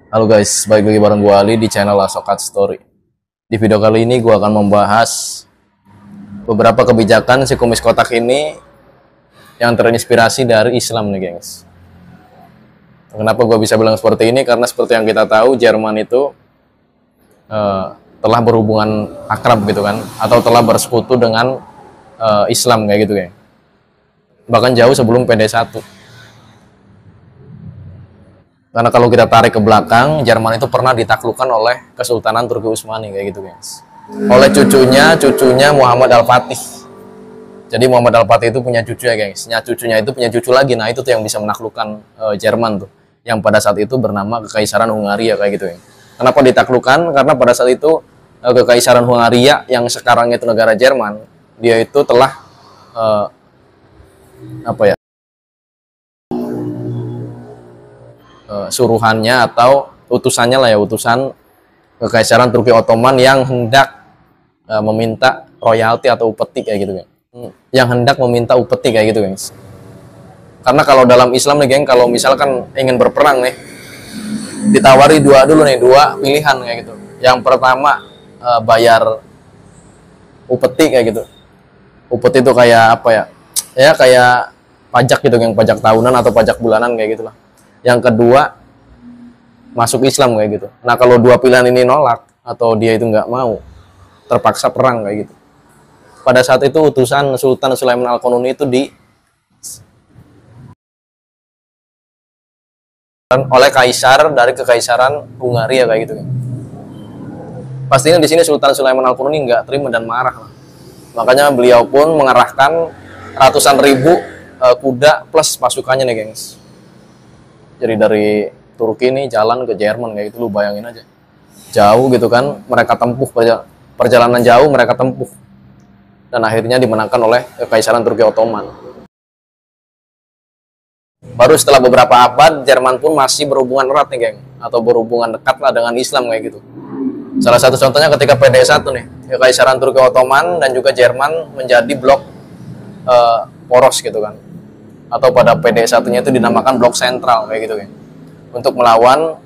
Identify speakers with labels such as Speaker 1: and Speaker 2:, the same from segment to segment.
Speaker 1: Halo guys, balik lagi bareng gue Ali di channel Asokat Story. Di video kali ini gue akan membahas beberapa kebijakan si kumis kotak ini yang terinspirasi dari Islam nih gengs. Kenapa gue bisa bilang seperti ini? Karena seperti yang kita tahu Jerman itu telah berhubungan akrab gitu kan, atau telah bersekutu dengan Islam kayak gitu geng. Bahkan jauh sebelum PD1. Karena kalau kita tarik ke belakang, Jerman itu pernah ditaklukkan oleh Kesultanan Turki Utsmani kayak gitu guys. Oleh cucunya Muhammad Al-Fatih. Jadi Muhammad Al-Fatih itu punya cucu ya guys. Cucunya itu punya cucu lagi. Nah itu tuh yang bisa menaklukkan Jerman tuh. Yang pada saat itu bernama Kekaisaran Hungaria kayak gitu ya. Kenapa ditaklukkan? Karena pada saat itu Kekaisaran Hungaria yang sekarang itu negara Jerman, dia itu telah suruhannya atau utusannya lah ya, utusan Kekaisaran Turki Ottoman yang hendak meminta royalti atau upeti kayak gitu kan. Yang hendak meminta upeti kayak gitu guys. Karena kalau dalam Islam nih geng, kalau misalkan ingin berperang nih, ditawari dua pilihan kayak gitu. Yang pertama bayar upeti kayak gitu. Upeti itu kayak apa ya? Ya kayak pajak gitu geng, pajak tahunan atau pajak bulanan kayak gitulah. Yang kedua masuk Islam kayak gitu. Nah kalau dua pilihan ini nolak atau dia itu nggak mau, terpaksa perang kayak gitu. Pada saat itu utusan Sultan Sulaiman Al-Qanuni itu oleh kaisar dari Kekaisaran Hungaria kayak gitu. Pastinya di sini Sultan Sulaiman Al-Qanuni nggak terima dan marah. Makanya beliau pun mengerahkan ratusan ribu kuda plus pasukannya nih gengs. Jadi dari Turki ini jalan ke Jerman kayak gitu, lu bayangin aja. Jauh gitu kan, mereka tempuh perjalanan jauh mereka tempuh. Dan akhirnya dimenangkan oleh Kekaisaran Turki Ottoman. Baru setelah beberapa abad, Jerman pun masih berhubungan erat nih geng, atau berhubungan dekat lah dengan Islam kayak gitu. Salah satu contohnya ketika PD1 nih, Kekaisaran Turki Ottoman dan juga Jerman menjadi blok poros gitu kan. Atau pada PD1-nya itu dinamakan blok sentral kayak gitu kan. Untuk melawan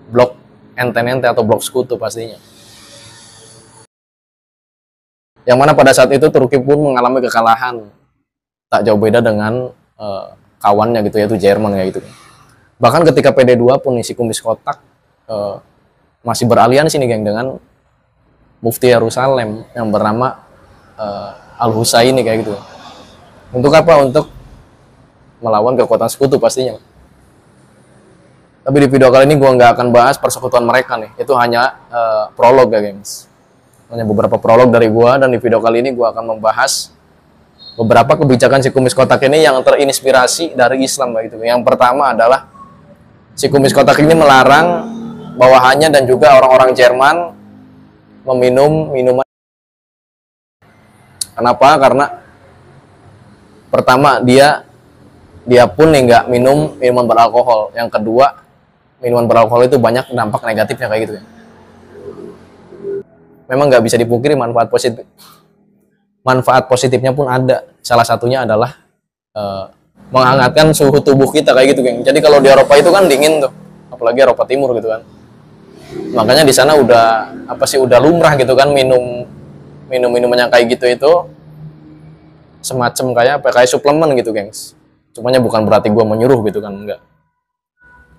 Speaker 1: blok Entente atau blok sekutu pastinya. Yang mana pada saat itu Turki pun mengalami kekalahan. Tak jauh beda dengan kawannya gitu yaitu Jerman kayak gitu kan. Bahkan ketika PD2 pun si kumis kotak masih beraliansi nih geng dengan Mufti Yerusalem yang bernama Al-Husaini kayak gitu. Untuk apa? Untuk melawan kekuatan sekutu pastinya. Tapi di video kali ini gue nggak akan bahas persekutuan mereka nih. Itu hanya prolog ya gengs. Hanya beberapa prolog dari gue, dan di video kali ini gue akan membahas beberapa kebijakan si kumis kotak ini yang terinspirasi dari Islam gitu. Yang pertama adalah si kumis kotak ini melarang bawahannya dan juga orang-orang Jerman meminum minuman. Kenapa? Karena pertama dia pun nggak minum minuman beralkohol. Yang kedua, minuman beralkohol itu banyak dampak negatifnya kayak gitu ya. Memang nggak bisa dipungkiri manfaat positifnya pun ada. Salah satunya adalah menghangatkan suhu tubuh kita kayak gitu geng. Jadi kalau di Eropa itu kan dingin tuh, apalagi Eropa Timur gitu kan. Makanya di sana udah lumrah gitu kan minum minuman yang kayak gitu itu semacam kayak suplemen gitu gengs. Cumanya bukan berarti gue menyuruh gitu kan, enggak.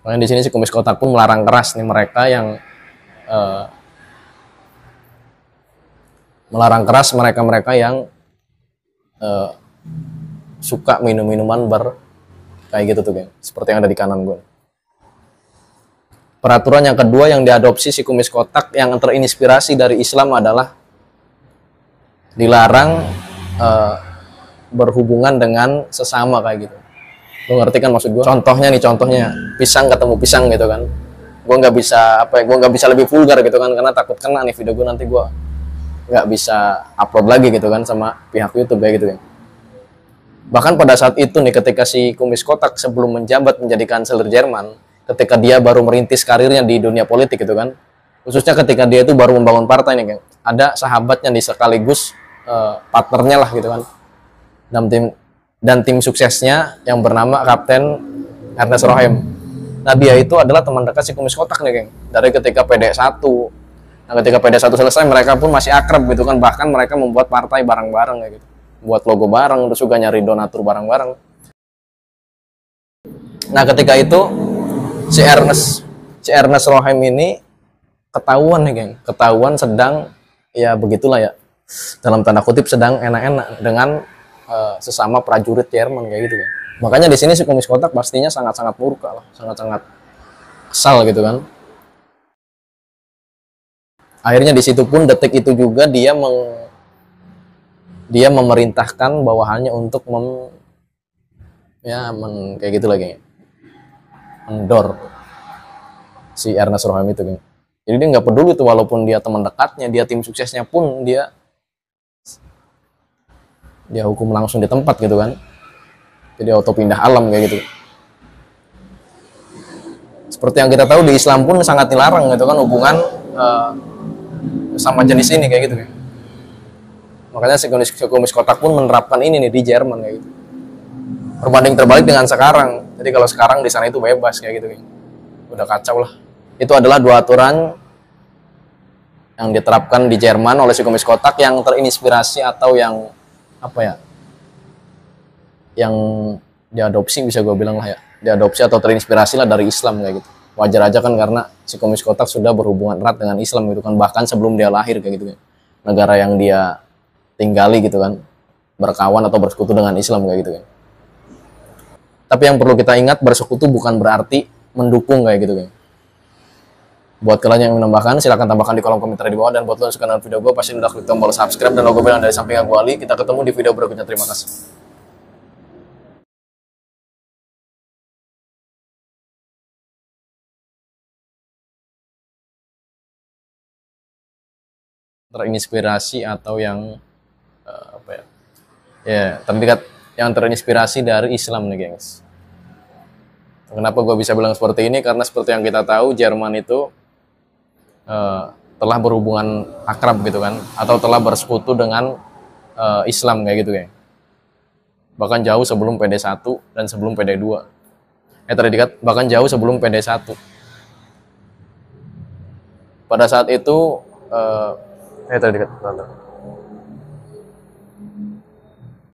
Speaker 1: Makanya di sini si kumis kotak pun melarang keras nih mereka yang mereka yang suka minum minuman kayak gitu tuh geng, seperti yang ada di kanan gue. Peraturan yang kedua yang diadopsi si kumis kotak yang terinspirasi dari Islam adalah dilarang berhubungan dengan sesama kayak gitu. Lo ngerti kan maksud gue? Contohnya pisang ketemu pisang gitu kan. Gue nggak bisa lebih vulgar gitu kan, karena takut kena nih video gue, nanti gue nggak bisa upload lagi gitu kan sama pihak YouTube kayak gitu kan. Bahkan pada saat itu nih, ketika si kumis kotak sebelum menjabat menjadi kanselir Jerman, ketika dia baru merintis karirnya di dunia politik gitu kan, khususnya ketika dia itu baru membangun partai nih kan, ada sahabatnya di sekaligus partnernya lah gitu kan, dan tim suksesnya yang bernama Kapten Ernest Rohem. Nah dia itu adalah teman dekat si kumis kotak nih, geng. Dari ketika PD1. Nah ketika PD1 selesai mereka pun masih akrab gitu kan, bahkan mereka membuat partai bareng-bareng kayak gitu, buat logo bareng, terus juga nyari donatur bareng-bareng. Nah ketika itu si Ernest Roheim ini ketahuan nih, geng, ketahuan sedang, ya begitulah ya, dalam tanda kutip sedang enak-enak dengan sesama prajurit Jerman kayak gitu kan. Makanya di sini si kumis kotak pastinya sangat-sangat murka lah, sangat-sangat kesal gitu kan. Akhirnya di situ pun detik itu juga dia memerintahkan bawahannya untuk kayak gitu lagi, mendor si Ernest Roheim itu kan. Jadi dia nggak peduli tuh, walaupun dia teman dekatnya, dia tim suksesnya pun dia hukum langsung di tempat gitu kan. Jadi auto pindah alam kayak gitu. Seperti yang kita tahu di Islam pun sangat dilarang gitu kan, hubungan sama jenis ini kayak gitu kan. Makanya si kumis kotak pun menerapkan ini nih di Jerman kayak gitu. Berbanding terbalik dengan sekarang. Jadi kalau sekarang di sana itu bebas kayak gitu kan. Udah kacau lah. Itu adalah dua aturan yang diterapkan di Jerman oleh si kumis kotak yang terinspirasi atau yang apa ya, yang diadopsi, bisa gue bilang lah ya, diadopsi atau terinspirasi lah dari Islam kayak gitu. Wajar aja kan, karena si kumis kotak sudah berhubungan erat dengan Islam gitu kan, bahkan sebelum dia lahir kayak gitu kan. Negara yang dia tinggali gitu kan, berkawan atau bersekutu dengan Islam kayak gitu kan. Tapi yang perlu kita ingat, bersekutu bukan berarti mendukung kayak gitu kan. Buat kalian yang menambahkan, silahkan tambahkan di kolom komentar di bawah. Dan buat kalian yang suka dengan video gue, pasti udah klik tombol subscribe dan logo bell yang dari samping aku Ali. Kita ketemu di video berikutnya. Terima kasih. Terinspirasi atau yang apa ya? Ya, terdekat, yang terinspirasi dari Islam nih, gengs. Kenapa gue bisa bilang seperti ini? Karena seperti yang kita tahu, Jerman itu telah berhubungan akrab gitu kan, atau telah bersekutu dengan Islam kayak gitu kayak. Bahkan jauh sebelum PD1 dan sebelum PD2. Terdekat, bahkan jauh sebelum PD1. Pada saat itu terdekat.